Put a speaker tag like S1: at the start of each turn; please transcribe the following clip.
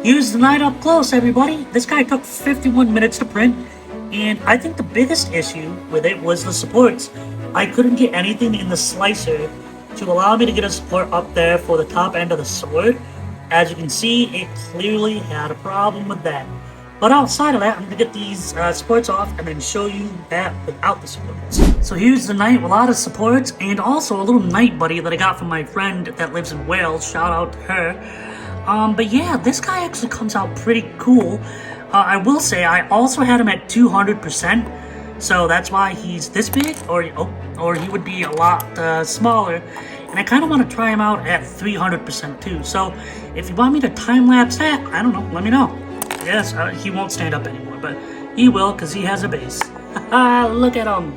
S1: Here's the night up close, everybody. This guy took 51 minutes to print, and I think the biggest issue with it was the supports. I couldn't get anything in the slicer to allow me to get a support up there for the top end of the sword. As you can see, it clearly had a problem with that. But outside of that, I'm going to get these supports off and then show you that without the supports. So here's the knight with a lot of supports, and also a little knight buddy that I got from my friend that lives in Wales. Shout out to her. But yeah, this guy actually comes out pretty cool. I will say I also had him at 200%, so that's why he's this big, or he would be a lot smaller. And I kind of want to try him out at 300% too. So if you want me to time-lapse that, I don't know, let me know. Yes, he won't stand up anymore, but he will because he has a base. Look at him.